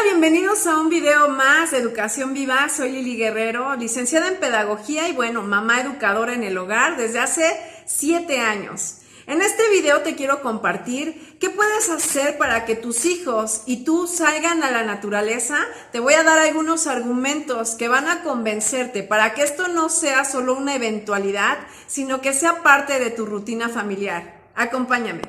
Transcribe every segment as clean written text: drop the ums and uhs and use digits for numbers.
Bienvenidos a un video más de Educación Viva. Soy Lili Guerrero, licenciada en Pedagogía y mamá educadora en el hogar desde hace 7 años. En este video te quiero compartir qué puedes hacer para que tus hijos y tú salgan a la naturaleza. Te voy a dar algunos argumentos que van a convencerte para que esto no sea solo una eventualidad, sino que sea parte de tu rutina familiar. Acompáñame.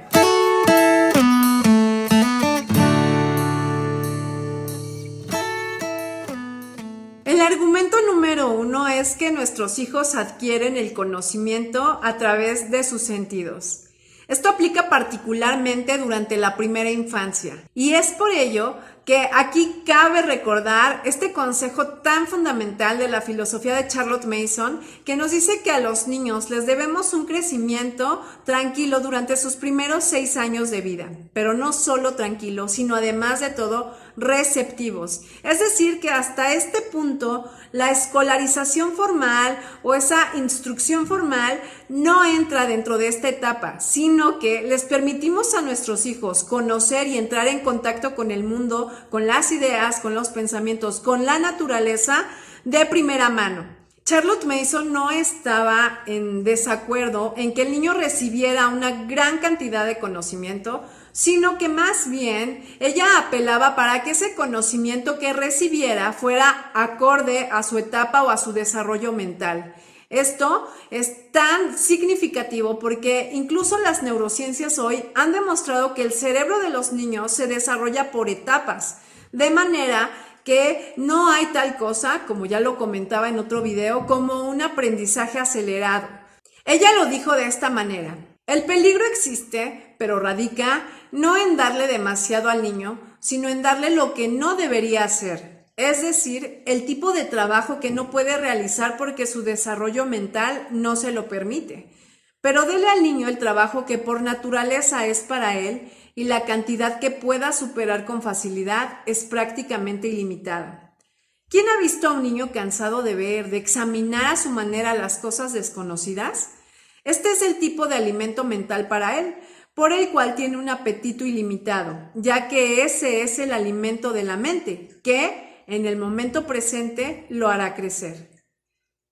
El argumento número 1 es que nuestros hijos adquieren el conocimiento a través de sus sentidos. Esto aplica particularmente durante la primera infancia y es por ello que aquí cabe recordar este consejo tan fundamental de la filosofía de Charlotte Mason, que nos dice que a los niños les debemos un crecimiento tranquilo durante sus primeros 6 años de vida, pero no solo tranquilo, sino además de todo receptivos. Es decir, que hasta este punto la escolarización formal o esa instrucción formal no entra dentro de esta etapa, sino que les permitimos a nuestros hijos conocer y entrar en contacto con el mundo, con las ideas, con los pensamientos, con la naturaleza de primera mano. Charlotte Mason no estaba en desacuerdo en que el niño recibiera una gran cantidad de conocimiento, sino que más bien ella apelaba para que ese conocimiento que recibiera fuera acorde a su etapa o a su desarrollo mental. Esto es tan significativo porque incluso las neurociencias hoy han demostrado que el cerebro de los niños se desarrolla por etapas, de manera que no hay tal cosa, como ya lo comentaba en otro video, como un aprendizaje acelerado. Ella lo dijo de esta manera: el peligro existe, pero radica no en darle demasiado al niño, sino en darle lo que no debería hacer. Es decir, el tipo de trabajo que no puede realizar porque su desarrollo mental no se lo permite. Pero dele al niño el trabajo que por naturaleza es para él y la cantidad que pueda superar con facilidad es prácticamente ilimitada. ¿Quién ha visto a un niño cansado de ver, de examinar a su manera las cosas desconocidas? Este es el tipo de alimento mental para él, por el cual tiene un apetito ilimitado, ya que ese es el alimento de la mente, que en el momento presente lo hará crecer.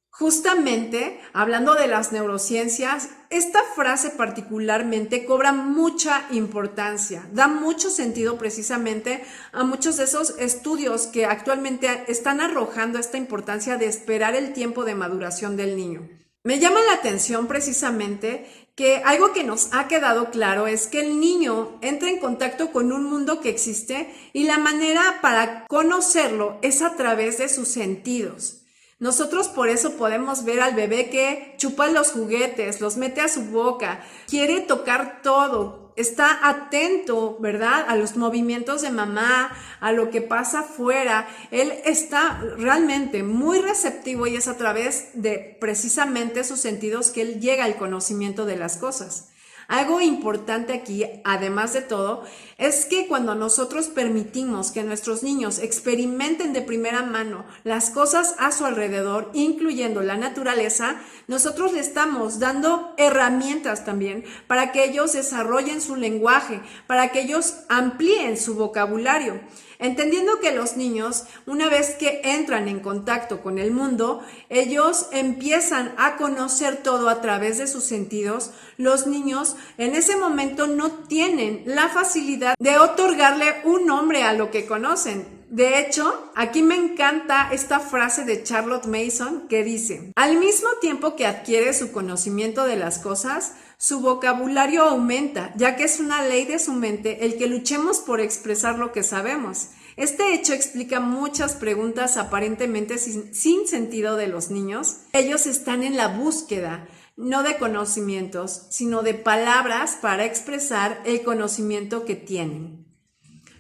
Justamente, hablando de las neurociencias, esta frase particularmente cobra mucha importancia, da mucho sentido precisamente a muchos de esos estudios que actualmente están arrojando esta importancia de esperar el tiempo de maduración del niño. Me llama la atención precisamente que algo que nos ha quedado claro es que el niño entra en contacto con un mundo que existe y la manera para conocerlo es a través de sus sentidos. Nosotros por eso podemos ver al bebé que chupa los juguetes, los mete a su boca, quiere tocar todo, está atento, ¿verdad?, a los movimientos de mamá, a lo que pasa afuera. Él está realmente muy receptivo y es a través de precisamente sus sentidos que él llega al conocimiento de las cosas. Algo importante aquí, además de todo, es que cuando nosotros permitimos que nuestros niños experimenten de primera mano las cosas a su alrededor, incluyendo la naturaleza, nosotros le estamos dando herramientas también para que ellos desarrollen su lenguaje, para que ellos amplíen su vocabulario. Entendiendo que los niños, una vez que entran en contacto con el mundo, ellos empiezan a conocer todo a través de sus sentidos. Los niños en ese momento no tienen la facilidad de otorgarle un nombre a lo que conocen. De hecho, aquí me encanta esta frase de Charlotte Mason que dice: al mismo tiempo que adquiere su conocimiento de las cosas, su vocabulario aumenta, ya que es una ley de su mente el que luchemos por expresar lo que sabemos. Este hecho explica muchas preguntas aparentemente sin sentido de los niños. Ellos están en la búsqueda, no de conocimientos, sino de palabras para expresar el conocimiento que tienen.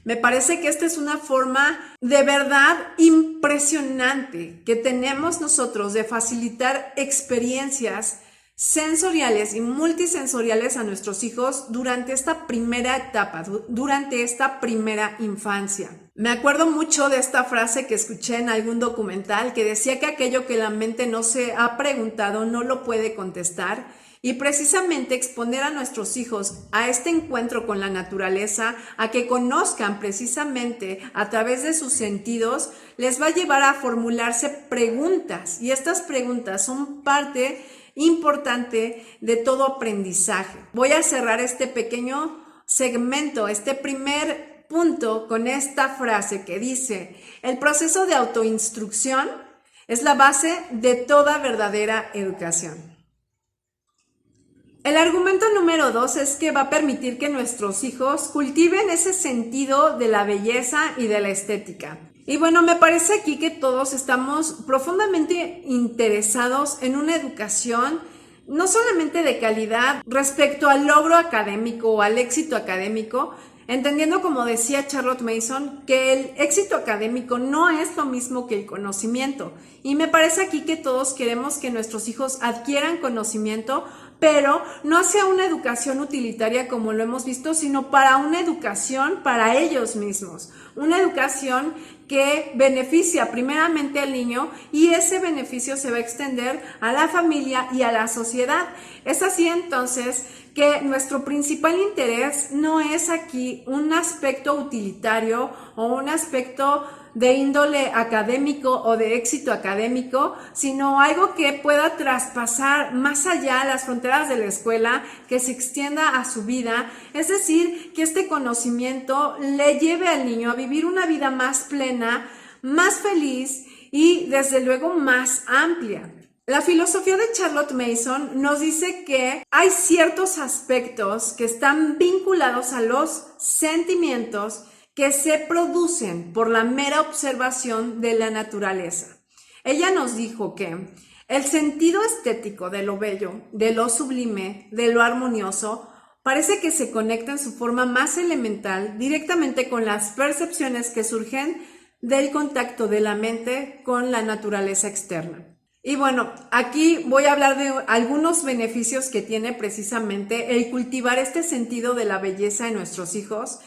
Me parece que esta es una forma de verdad impresionante que tenemos nosotros de facilitar experiencias sensoriales y multisensoriales a nuestros hijos durante esta primera etapa, durante esta primera infancia. Me acuerdo mucho de esta frase que escuché en algún documental que decía que aquello que la mente no se ha preguntado no lo puede contestar, Y precisamente exponer a nuestros hijos a este encuentro con la naturaleza, a que conozcan precisamente a través de sus sentidos, les va a llevar a formularse preguntas. Y estas preguntas son parte importante de todo aprendizaje. Voy a cerrar este pequeño segmento, este primer punto, con esta frase que dice: el proceso de autoinstrucción es la base de toda verdadera educación. El argumento número 2 es que va a permitir que nuestros hijos cultiven ese sentido de la belleza y de la estética. Y bueno, me parece aquí que todos estamos profundamente interesados en una educación no solamente de calidad respecto al logro académico o al éxito académico, entendiendo, como decía Charlotte Mason, que el éxito académico no es lo mismo que el conocimiento. Y me parece aquí que todos queremos que nuestros hijos adquieran conocimiento, pero no hacia una educación utilitaria como lo hemos visto, sino para una educación para ellos mismos. Una educación que beneficia primeramente al niño, y ese beneficio se va a extender a la familia y a la sociedad. Es así entonces que nuestro principal interés no es aquí un aspecto utilitario o un aspecto de índole académico o de éxito académico, sino algo que pueda traspasar más allá las fronteras de la escuela, que se extienda a su vida, es decir, que este conocimiento le lleve al niño a vivir una vida más plena, más feliz y desde luego más amplia. La filosofía de Charlotte Mason nos dice que hay ciertos aspectos que están vinculados a los sentimientos que se producen por la mera observación de la naturaleza. Ella nos dijo que el sentido estético de lo bello, de lo sublime, de lo armonioso, parece que se conecta en su forma más elemental directamente con las percepciones que surgen del contacto de la mente con la naturaleza externa. Y bueno, aquí voy a hablar de algunos beneficios que tiene precisamente el cultivar este sentido de la belleza en nuestros hijos,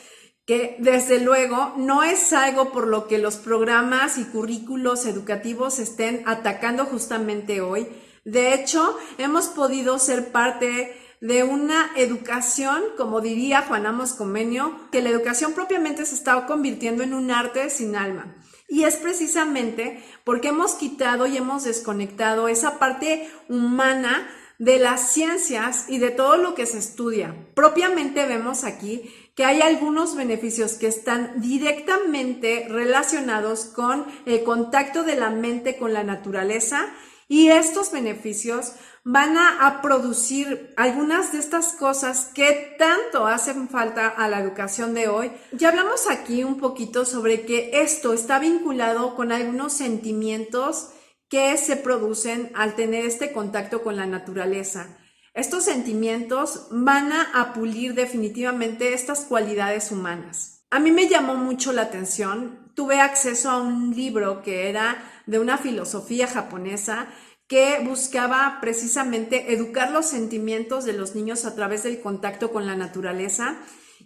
que desde luego no es algo por lo que los programas y currículos educativos estén atacando justamente hoy. De hecho, hemos podido ser parte de una educación, como diría Juan Amos Comenio, que la educación propiamente se está convirtiendo en un arte sin alma. Y es precisamente porque hemos quitado y hemos desconectado esa parte humana de las ciencias y de todo lo que se estudia. Propiamente vemos aquí que hay algunos beneficios que están directamente relacionados con el contacto de la mente con la naturaleza, y estos beneficios van a producir algunas de estas cosas que tanto hacen falta a la educación de hoy. Ya hablamos aquí un poquito sobre que esto está vinculado con algunos sentimientos que se producen al tener este contacto con la naturaleza. Estos sentimientos van a pulir definitivamente estas cualidades humanas. A mí me llamó mucho la atención. Tuve acceso a un libro que era de una filosofía japonesa que buscaba precisamente educar los sentimientos de los niños a través del contacto con la naturaleza.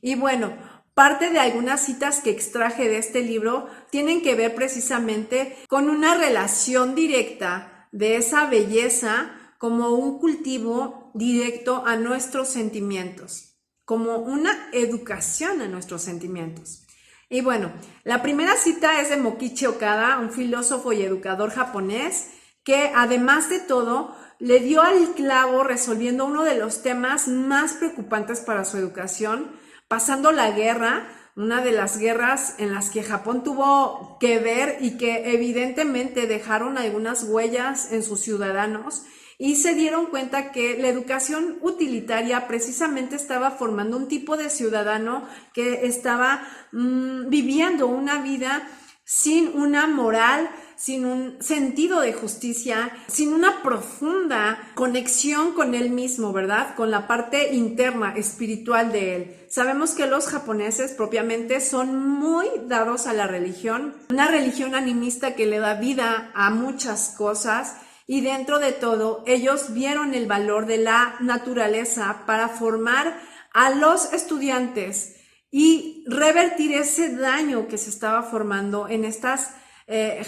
Y bueno, parte de algunas citas que extraje de este libro tienen que ver precisamente con una relación directa de esa belleza como un cultivo directo a nuestros sentimientos, como una educación a nuestros sentimientos. Y bueno, la primera cita es de Mokichi Okada, un filósofo y educador japonés, que además de todo le dio al clavo resolviendo uno de los temas más preocupantes para su educación, pasando la guerra, una de las guerras en las que Japón tuvo que ver y que evidentemente dejaron algunas huellas en sus ciudadanos, y se dieron cuenta que la educación utilitaria precisamente estaba formando un tipo de ciudadano que estaba viviendo una vida sin una moral, sin un sentido de justicia, sin una profunda conexión con él mismo, ¿verdad? Con la parte interna, espiritual de él. Sabemos que los japoneses propiamente son muy dados a la religión, una religión animista que le da vida a muchas cosas, y dentro de todo ellos vieron el valor de la naturaleza para formar a los estudiantes y revertir ese daño que se estaba formando en estas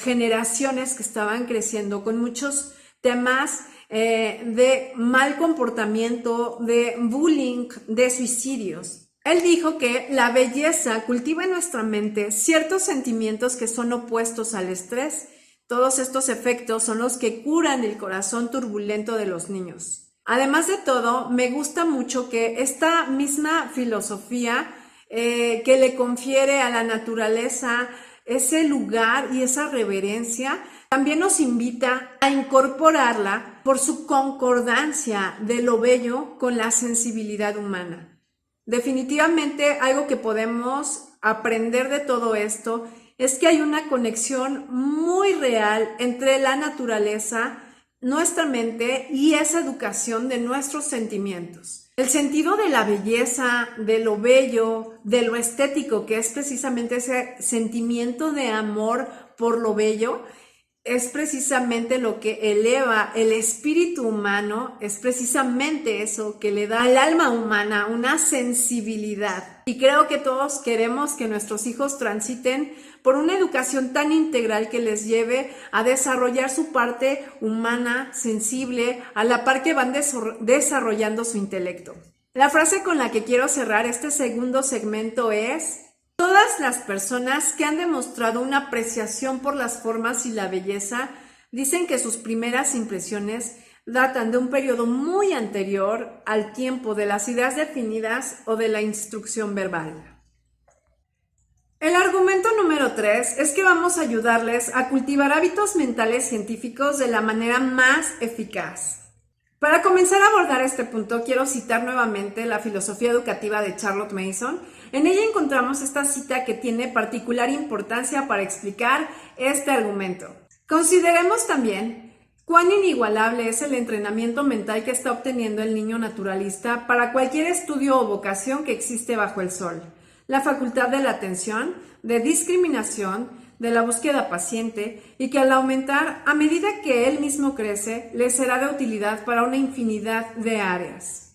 generaciones que estaban creciendo con muchos temas de mal comportamiento, de bullying, de suicidios. Él dijo que la belleza cultiva en nuestra mente ciertos sentimientos que son opuestos al estrés. Todos estos efectos son los que curan el corazón turbulento de los niños. Además de todo, me gusta mucho que esta misma filosofía que le confiere a la naturaleza ese lugar y esa reverencia, también nos invita a incorporarla por su concordancia de lo bello con la sensibilidad humana. Definitivamente algo que podemos aprender de todo esto es que hay una conexión muy real entre la naturaleza, nuestra mente y esa educación de nuestros sentimientos. El sentido de la belleza, de lo bello, de lo estético, que es precisamente ese sentimiento de amor por lo bello, es precisamente lo que eleva el espíritu humano, es precisamente eso que le da al alma humana una sensibilidad. Y creo que todos queremos que nuestros hijos transiten por una educación tan integral que les lleve a desarrollar su parte humana, sensible, a la par que van desarrollando su intelecto. La frase con la que quiero cerrar este segundo segmento es: todas las personas que han demostrado una apreciación por las formas y la belleza dicen que sus primeras impresiones datan de un periodo muy anterior al tiempo de las ideas definidas o de la instrucción verbal. El argumento número 3 es que vamos a ayudarles a cultivar hábitos mentales científicos de la manera más eficaz. Para comenzar a abordar este punto, quiero citar nuevamente la filosofía educativa de Charlotte Mason. En ella encontramos esta cita que tiene particular importancia para explicar este argumento. Consideremos también cuán inigualable es el entrenamiento mental que está obteniendo el niño naturalista para cualquier estudio o vocación que existe bajo el sol. La facultad de la atención, de discriminación, de la búsqueda paciente, y que al aumentar, a medida que él mismo crece, le será de utilidad para una infinidad de áreas.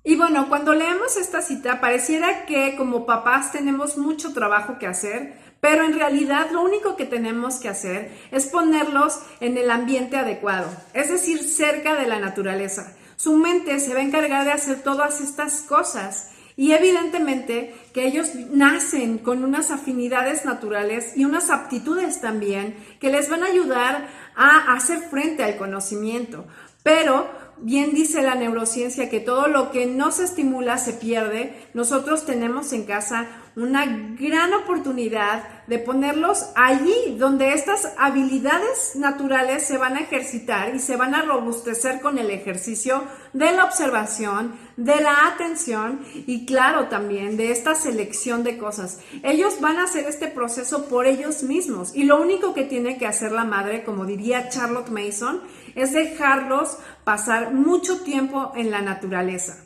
Y bueno, cuando leemos esta cita, pareciera que como papás tenemos mucho trabajo que hacer, pero en realidad lo único que tenemos que hacer es ponerlos en el ambiente adecuado, es decir, cerca de la naturaleza. Su mente se va a encargar de hacer todas estas cosas. Y evidentemente que ellos nacen con unas afinidades naturales y unas aptitudes también que les van a ayudar a hacer frente al conocimiento. Pero bien dice la neurociencia que todo lo que no se estimula se pierde. Nosotros tenemos en casa una gran oportunidad de ponerlos allí donde estas habilidades naturales se van a ejercitar y se van a robustecer con el ejercicio de la observación, de la atención y claro también de esta selección de cosas. Ellos van a hacer este proceso por ellos mismos y lo único que tiene que hacer la madre, como diría Charlotte Mason, es dejarlos pasar mucho tiempo en la naturaleza.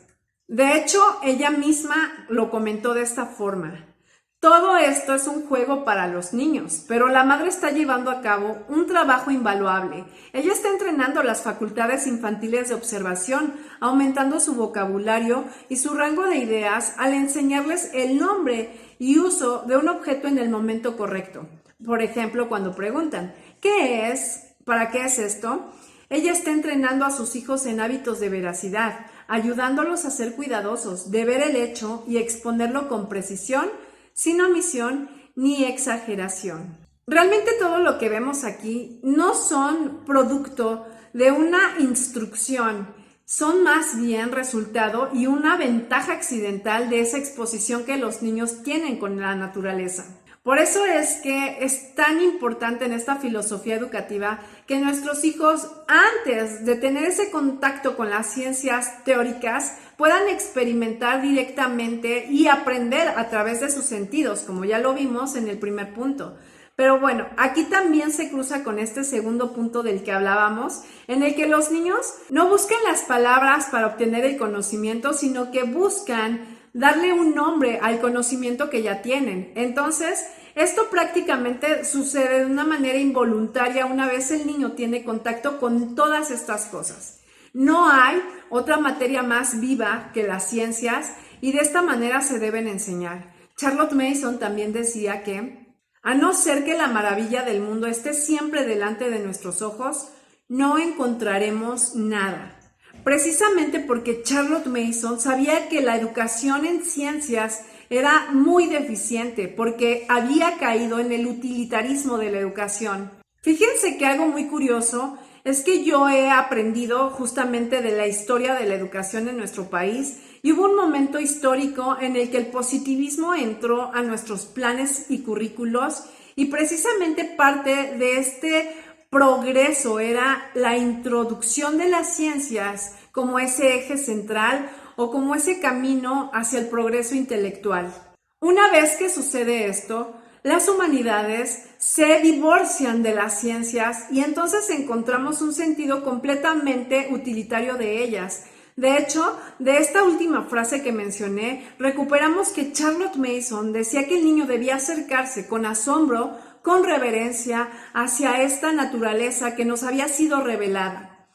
De hecho, ella misma lo comentó de esta forma: todo esto es un juego para los niños, pero la madre está llevando a cabo un trabajo invaluable. Ella está entrenando las facultades infantiles de observación, aumentando su vocabulario y su rango de ideas al enseñarles el nombre y uso de un objeto en el momento correcto. Por ejemplo, cuando preguntan, ¿qué es? ¿Para qué es esto? Ella está entrenando a sus hijos en hábitos de veracidad, ayudándolos a ser cuidadosos, de ver el hecho y exponerlo con precisión, sin omisión ni exageración. Realmente todo lo que vemos aquí no son producto de una instrucción, son más bien resultado y una ventaja accidental de esa exposición que los niños tienen con la naturaleza. Por eso es que es tan importante en esta filosofía educativa que nuestros hijos, antes de tener ese contacto con las ciencias teóricas, puedan experimentar directamente y aprender a través de sus sentidos, como ya lo vimos en el primer punto. Pero bueno, aquí también se cruza con este segundo punto del que hablábamos, en el que los niños no buscan las palabras para obtener el conocimiento, sino que buscan darle un nombre al conocimiento que ya tienen. Entonces, esto prácticamente sucede de una manera involuntaria una vez el niño tiene contacto con todas estas cosas. No hay otra materia más viva que las ciencias y de esta manera se deben enseñar. Charlotte Mason también decía que, a no ser que la maravilla del mundo esté siempre delante de nuestros ojos, no encontraremos nada. Precisamente porque Charlotte Mason sabía que la educación en ciencias era muy deficiente, porque había caído en el utilitarismo de la educación. Fíjense que algo muy curioso es que yo he aprendido justamente de la historia de la educación en nuestro país y hubo un momento histórico en el que el positivismo entró a nuestros planes y currículos y precisamente parte de este progreso era la introducción de las ciencias como ese eje central o como ese camino hacia el progreso intelectual. Una vez que sucede esto, las humanidades se divorcian de las ciencias y entonces encontramos un sentido completamente utilitario de ellas. De hecho, de esta última frase que mencioné, recuperamos que Charlotte Mason decía que el niño debía acercarse con asombro, con reverencia hacia esta naturaleza que nos había sido revelada.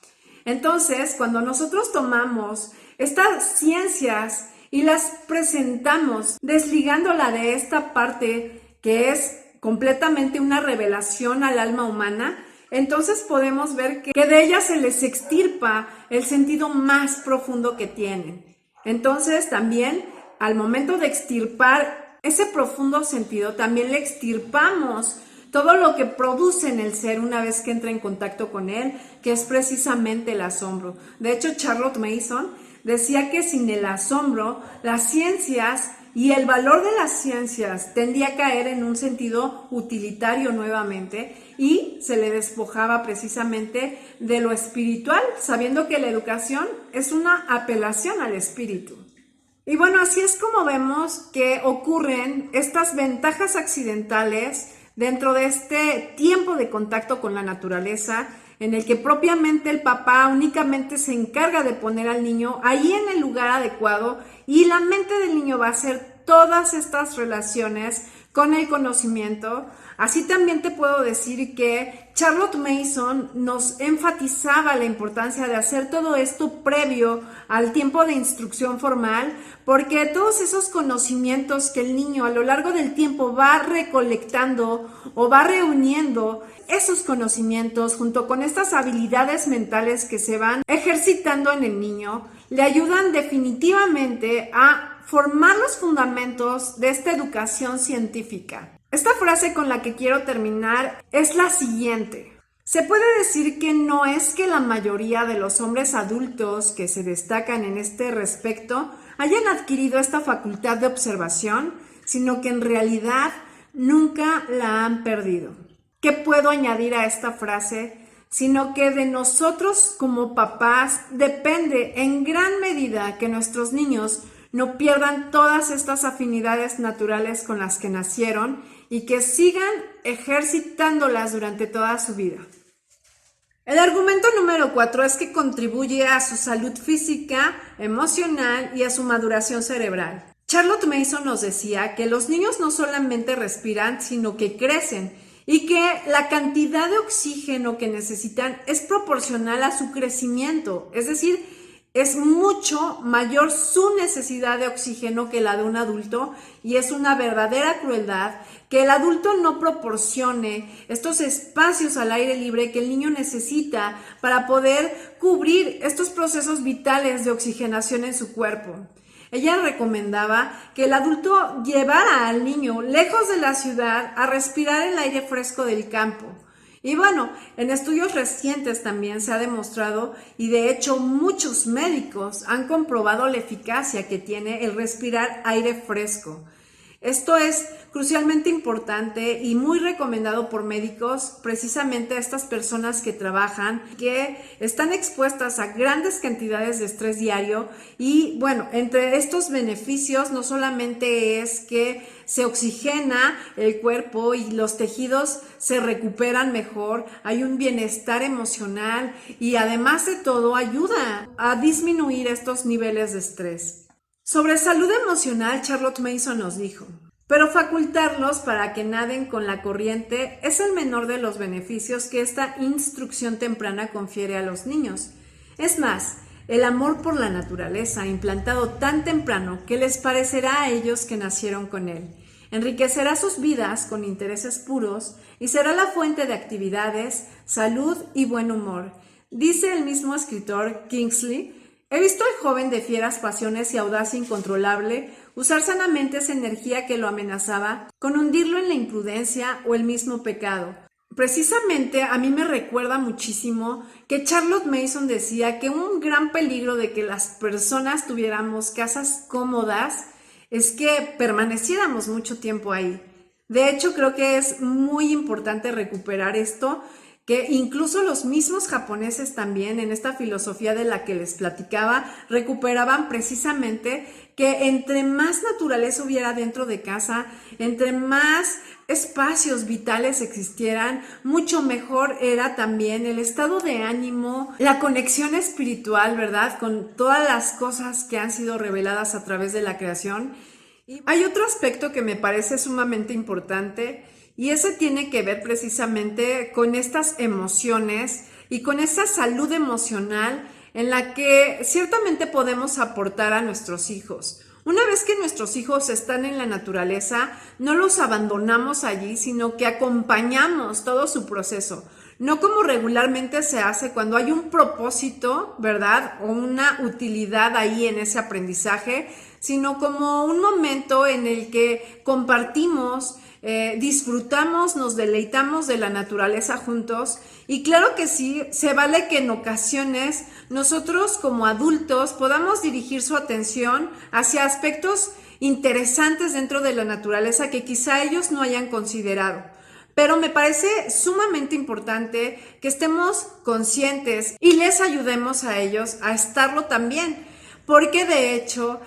Entonces, cuando nosotros tomamos estas ciencias y las presentamos desligándola de esta parte que es completamente una revelación al alma humana, entonces podemos ver que de ellas se les extirpa el sentido más profundo que tienen. Entonces también al momento de extirpar ese profundo sentido, también le extirpamos todo lo que produce en el ser una vez que entra en contacto con él, que es precisamente el asombro. De hecho, Charlotte Mason decía que sin el asombro, las ciencias y el valor de las ciencias tendía a caer en un sentido utilitario nuevamente y se le despojaba precisamente de lo espiritual, sabiendo que la educación es una apelación al espíritu. Y bueno, así es como vemos que ocurren estas ventajas accidentales dentro de este tiempo de contacto con la naturaleza, en el que propiamente el papá únicamente se encarga de poner al niño ahí en el lugar adecuado y la mente del niño va a hacer todas estas relaciones con el conocimiento. Así también te puedo decir que Charlotte Mason nos enfatizaba la importancia de hacer todo esto previo al tiempo de instrucción formal, porque todos esos conocimientos que el niño a lo largo del tiempo va recolectando o va reuniendo, esos conocimientos junto con estas habilidades mentales que se van ejercitando en el niño, le ayudan definitivamente a formar los fundamentos de esta educación científica. Esta frase con la que quiero terminar es la siguiente. Se puede decir que no es que la mayoría de los hombres adultos que se destacan en este respecto hayan adquirido esta facultad de observación, sino que en realidad nunca la han perdido. ¿Qué puedo añadir a esta frase? Sino que de nosotros como papás depende en gran medida que nuestros niños no pierdan todas estas afinidades naturales con las que nacieron y que sigan ejercitándolas durante toda su vida. El argumento número 4 es que contribuye a su salud física, emocional y a su maduración cerebral. Charlotte Mason nos decía que los niños no solamente respiran, sino que crecen y que la cantidad de oxígeno que necesitan es proporcional a su crecimiento, es decir, es mucho mayor su necesidad de oxígeno que la de un adulto y es una verdadera crueldad que el adulto no proporcione estos espacios al aire libre que el niño necesita para poder cubrir estos procesos vitales de oxigenación en su cuerpo. Ella recomendaba que el adulto llevara al niño lejos de la ciudad a respirar el aire fresco del campo. Y bueno, en estudios recientes también se ha demostrado y de hecho muchos médicos han comprobado la eficacia que tiene el respirar aire fresco. Esto es crucialmente importante y muy recomendado por médicos, precisamente a estas personas que trabajan, que están expuestas a grandes cantidades de estrés diario. Y bueno, entre estos beneficios no solamente es que se oxigena el cuerpo y los tejidos se recuperan mejor, hay un bienestar emocional y además de todo ayuda a disminuir estos niveles de estrés. Sobre salud emocional, Charlotte Mason nos dijo: pero facultarlos para que naden con la corriente es el menor de los beneficios que esta instrucción temprana confiere a los niños. Es más, el amor por la naturaleza implantado tan temprano que les parecerá a ellos que nacieron con él. enriquecerá sus vidas con intereses puros y será la fuente de actividades, salud y buen humor. Dice el mismo escritor Kingsley: he visto al joven de fieras pasiones y audacia incontrolable usar sanamente esa energía que lo amenazaba con hundirlo en la imprudencia o el mismo pecado. Precisamente a mí me recuerda muchísimo que Charlotte Mason decía que un gran peligro de que las personas tuviéramos casas cómodas es que permaneciéramos mucho tiempo ahí. De hecho, creo que es muy importante recuperar esto, que incluso los mismos japoneses también, en esta filosofía de la que les platicaba, recuperaban precisamente que entre más naturaleza hubiera dentro de casa, entre más espacios vitales existieran, mucho mejor era también el estado de ánimo, la conexión espiritual, ¿verdad? Con todas las cosas que han sido reveladas a través de la creación. Y hay otro aspecto que me parece sumamente importante, y ese tiene que ver precisamente con estas emociones y con esa salud emocional en la que ciertamente podemos aportar a nuestros hijos. Una vez que nuestros hijos están en la naturaleza, no los abandonamos allí, sino que acompañamos todo su proceso. No como regularmente se hace cuando hay un propósito, ¿verdad? O una utilidad ahí en ese aprendizaje, sino como un momento en el que compartimos, disfrutamos, nos deleitamos de la naturaleza juntos. Y claro que sí, se vale que en ocasiones nosotros como adultos podamos dirigir su atención hacia aspectos interesantes dentro de la naturaleza que quizá ellos no hayan considerado. Pero me parece sumamente importante que estemos conscientes y les ayudemos a ellos a estarlo también, porque de hecho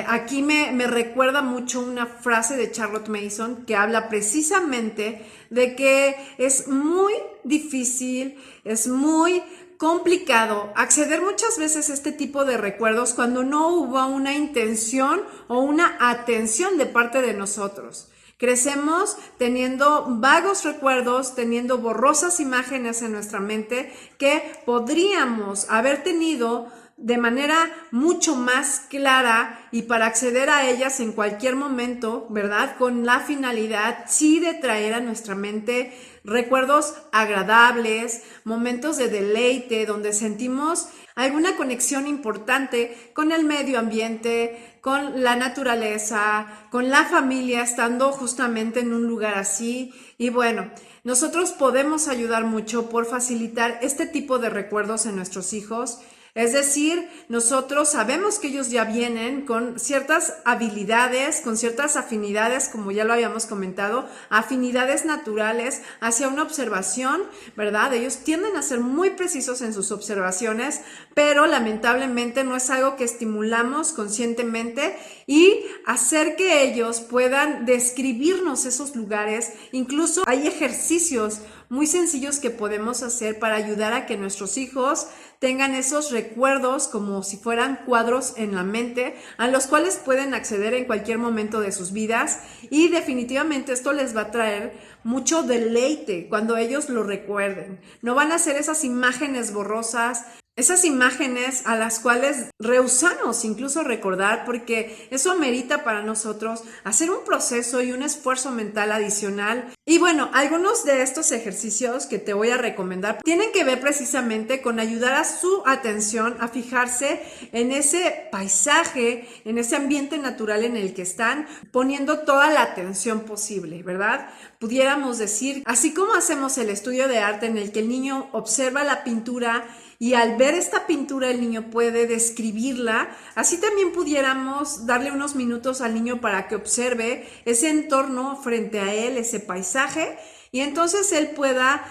aquí me recuerda mucho una frase de Charlotte Mason que habla precisamente de que es muy difícil, es muy complicado acceder muchas veces a este tipo de recuerdos cuando no hubo una intención o una atención de parte de nosotros. Crecemos teniendo vagos recuerdos, teniendo borrosas imágenes en nuestra mente que podríamos haber tenido de manera mucho más clara y para acceder a ellas en cualquier momento, ¿verdad? Con la finalidad, sí, de traer a nuestra mente recuerdos agradables, momentos de deleite, donde sentimos alguna conexión importante con el medio ambiente, con la naturaleza, con la familia, estando justamente en un lugar así. Y bueno, nosotros podemos ayudar mucho por facilitar este tipo de recuerdos en nuestros hijos. Es decir, nosotros sabemos que ellos ya vienen con ciertas habilidades, con ciertas afinidades, como ya lo habíamos comentado, afinidades naturales hacia una observación, ¿verdad? Ellos tienden a ser muy precisos en sus observaciones, pero lamentablemente no es algo que estimulamos conscientemente, y hacer que ellos puedan describirnos esos lugares. Incluso hay ejercicios muy sencillos que podemos hacer para ayudar a que nuestros hijos tengan esos recuerdos como si fueran cuadros en la mente, a los cuales pueden acceder en cualquier momento de sus vidas, y definitivamente esto les va a traer mucho deleite cuando ellos lo recuerden. No van a ser esas imágenes borrosas, esas imágenes a las cuales rehusamos incluso recordar, porque eso amerita para nosotros hacer un proceso y un esfuerzo mental adicional. Y bueno, algunos de estos ejercicios que te voy a recomendar tienen que ver precisamente con ayudar a su atención a fijarse en ese paisaje, en ese ambiente natural en el que están, poniendo toda la atención posible, ¿verdad? Pudiéramos decir, así como hacemos el estudio de arte en el que el niño observa la pintura y al ver esta pintura el niño puede describirla, así también pudiéramos darle unos minutos al niño para que observe ese entorno frente a él, ese paisaje, y entonces él pueda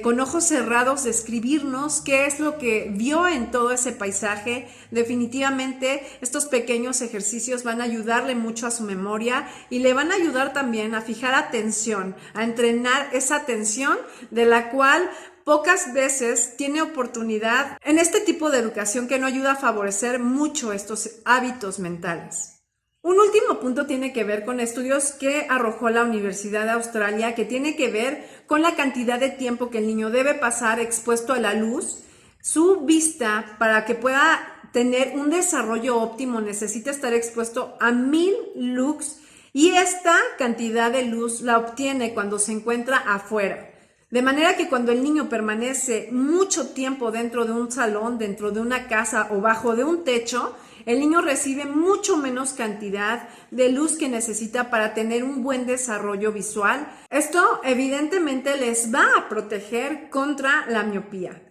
con ojos cerrados describirnos qué es lo que vio en todo ese paisaje. Definitivamente estos pequeños ejercicios van a ayudarle mucho a su memoria y le van a ayudar también a fijar atención, a entrenar esa atención de la cual pocas veces tiene oportunidad en este tipo de educación, que no ayuda a favorecer mucho estos hábitos mentales. Un último punto tiene que ver con estudios que arrojó la Universidad de Australia, que tiene que ver con la cantidad de tiempo que el niño debe pasar expuesto a la luz. Su vista, para que pueda tener un desarrollo óptimo, necesita estar expuesto a 1000 lux, y esta cantidad de luz la obtiene cuando se encuentra afuera. De manera que cuando el niño permanece mucho tiempo dentro de un salón, dentro de una casa o bajo de un techo, el niño recibe mucho menos cantidad de luz que necesita para tener un buen desarrollo visual. Esto evidentemente les va a proteger contra la miopía.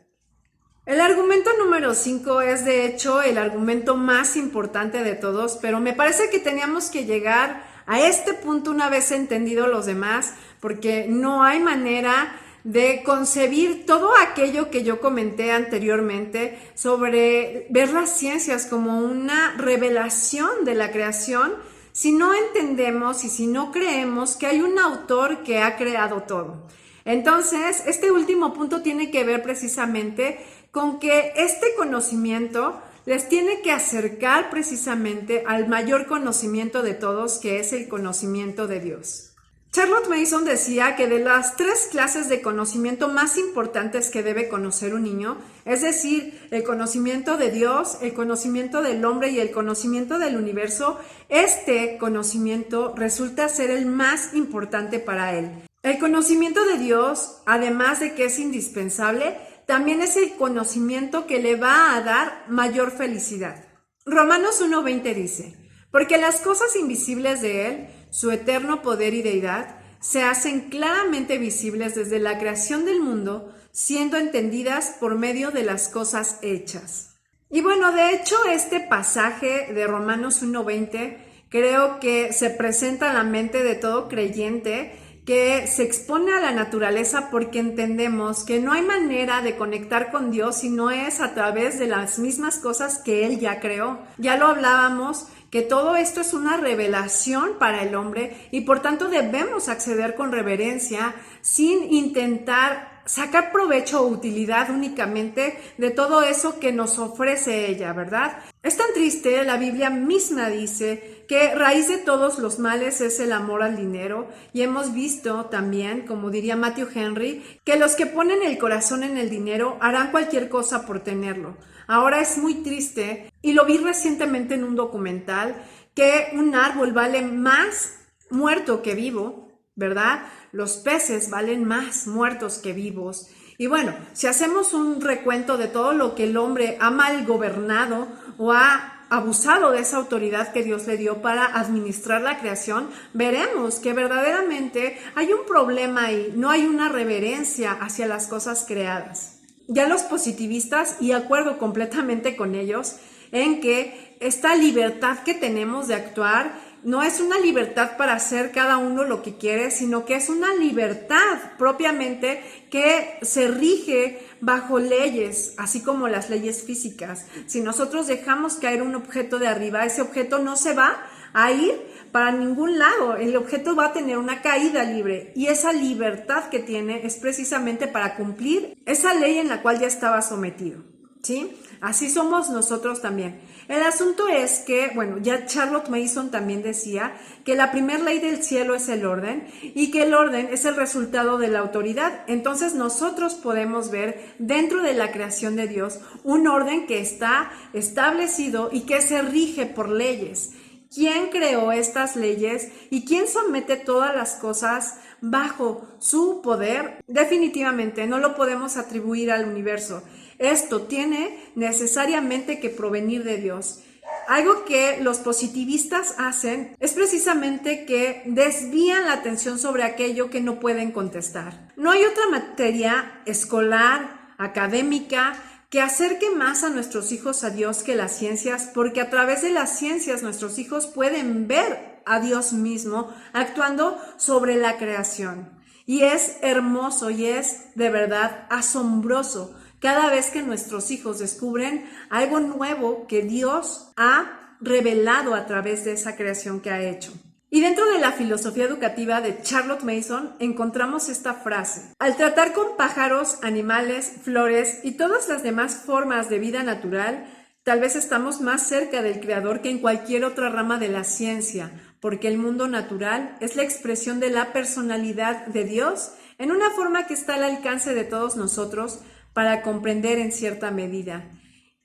El argumento número 5 es de hecho el argumento más importante de todos, pero me parece que teníamos que llegar a este punto una vez entendido los demás, porque no hay manera de concebir todo aquello que yo comenté anteriormente sobre ver las ciencias como una revelación de la creación si no entendemos y si no creemos que hay un autor que ha creado todo. Entonces, este último punto tiene que ver precisamente con que este conocimiento les tiene que acercar precisamente al mayor conocimiento de todos, que es el conocimiento de Dios. Charlotte Mason decía que de las 3 clases de conocimiento más importantes que debe conocer un niño, es decir, el conocimiento de Dios, el conocimiento del hombre y el conocimiento del universo, este conocimiento resulta ser el más importante para él. El conocimiento de Dios, además de que es indispensable, también es el conocimiento que le va a dar mayor felicidad. Romanos 1:20 dice: porque las cosas invisibles de Él, su eterno poder y deidad, se hacen claramente visibles desde la creación del mundo, siendo entendidas por medio de las cosas hechas. Y bueno, de hecho, este pasaje de Romanos 1:20 creo que se presenta a la mente de todo creyente que se expone a la naturaleza, porque entendemos que no hay manera de conectar con Dios si no es a través de las mismas cosas que Él ya creó. Ya lo hablábamos, que todo esto es una revelación para el hombre y por tanto debemos acceder con reverencia sin intentar sacar provecho o utilidad únicamente de todo eso que nos ofrece ella, ¿verdad? Es tan triste, la Biblia misma dice que raíz de todos los males es el amor al dinero, y hemos visto también, como diría Matthew Henry, que los que ponen el corazón en el dinero harán cualquier cosa por tenerlo. Ahora es muy triste, y lo vi recientemente en un documental, que un árbol vale más muerto que vivo, ¿verdad? Los peces valen más muertos que vivos. Y bueno, si hacemos un recuento de todo lo que el hombre ha mal gobernado o ha abusado de esa autoridad que Dios le dio para administrar la creación, veremos que verdaderamente hay un problema ahí, no hay una reverencia hacia las cosas creadas. Ya los positivistas, y acuerdo completamente con ellos, en que esta libertad que tenemos de actuar no es una libertad para hacer cada uno lo que quiere, sino que es una libertad propiamente que se rige bajo leyes, así como las leyes físicas. Si nosotros dejamos caer un objeto de arriba, ese objeto no se va a ir para ningún lado, el objeto va a tener una caída libre, y esa libertad que tiene es precisamente para cumplir esa ley en la cual ya estaba sometido, ¿sí? Así somos nosotros también. El asunto es que, bueno, ya Charlotte Mason también decía que la primera ley del cielo es el orden, y que el orden es el resultado de la autoridad. Entonces nosotros podemos ver dentro de la creación de Dios un orden que está establecido y que se rige por leyes. ¿Quién creó estas leyes y quién somete todas las cosas bajo su poder? Definitivamente no lo podemos atribuir al universo. Esto tiene necesariamente que provenir de Dios. Algo que los positivistas hacen es precisamente que desvían la atención sobre aquello que no pueden contestar. No hay otra materia escolar, académica, que acerque más a nuestros hijos a Dios que las ciencias, porque a través de las ciencias nuestros hijos pueden ver a Dios mismo actuando sobre la creación. Y es hermoso y es de verdad asombroso cada vez que nuestros hijos descubren algo nuevo que Dios ha revelado a través de esa creación que ha hecho. Y dentro de la filosofía educativa de Charlotte Mason encontramos esta frase: al tratar con pájaros, animales, flores y todas las demás formas de vida natural, tal vez estamos más cerca del Creador que en cualquier otra rama de la ciencia, porque el mundo natural es la expresión de la personalidad de Dios en una forma que está al alcance de todos nosotros para comprender en cierta medida.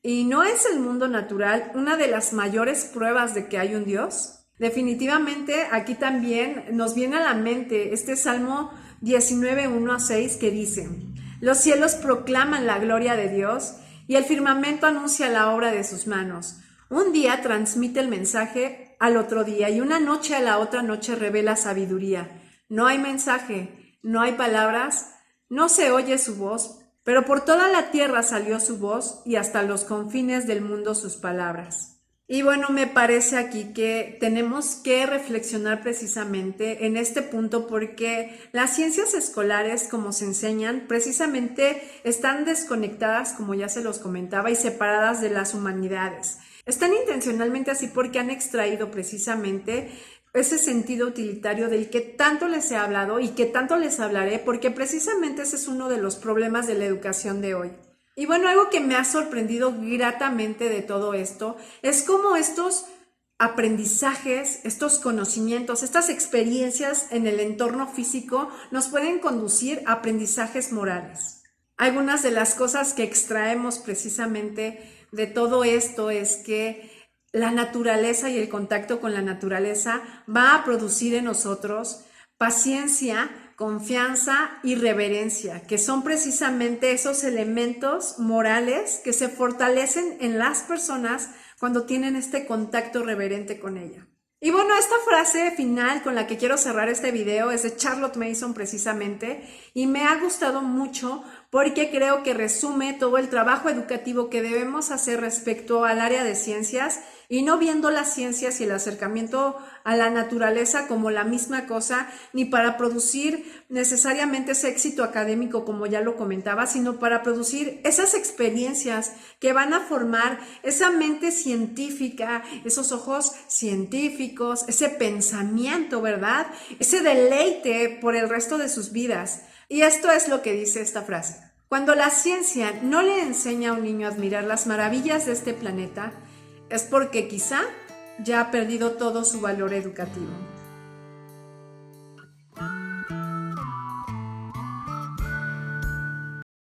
¿Y no es el mundo natural una de las mayores pruebas de que hay un Dios? Definitivamente aquí también nos viene a la mente este Salmo 19, 1 a 6 que dice: los cielos proclaman la gloria de Dios y el firmamento anuncia la obra de sus manos. Un día transmite el mensaje al otro día y una noche a la otra noche revela sabiduría. No hay mensaje, no hay palabras, no se oye su voz, pero por toda la tierra salió su voz y hasta los confines del mundo sus palabras. Y bueno, me parece aquí que tenemos que reflexionar precisamente en este punto porque las ciencias escolares, como se enseñan, precisamente están desconectadas, como ya se los comentaba, y separadas de las humanidades. Están intencionalmente así porque han extraído precisamente ese sentido utilitario del que tanto les he hablado y que tanto les hablaré, porque precisamente ese es uno de los problemas de la educación de hoy. Y bueno, algo que me ha sorprendido gratamente de todo esto es cómo estos aprendizajes, estos conocimientos, estas experiencias en el entorno físico nos pueden conducir a aprendizajes morales. Algunas de las cosas que extraemos precisamente de todo esto es que la naturaleza y el contacto con la naturaleza va a producir en nosotros paciencia, confianza y reverencia, que son precisamente esos elementos morales que se fortalecen en las personas cuando tienen este contacto reverente con ella. Y bueno, esta frase final con la que quiero cerrar este video es de Charlotte Mason precisamente, y me ha gustado mucho porque creo que resume todo el trabajo educativo que debemos hacer respecto al área de ciencias y no viendo las ciencias y el acercamiento a la naturaleza como la misma cosa, ni para producir necesariamente ese éxito académico como ya lo comentaba, sino para producir esas experiencias que van a formar esa mente científica, esos ojos científicos, ese pensamiento, ¿verdad? Ese deleite por el resto de sus vidas. Y esto es lo que dice esta frase: cuando la ciencia no le enseña a un niño a admirar las maravillas de este planeta, es porque quizá ya ha perdido todo su valor educativo.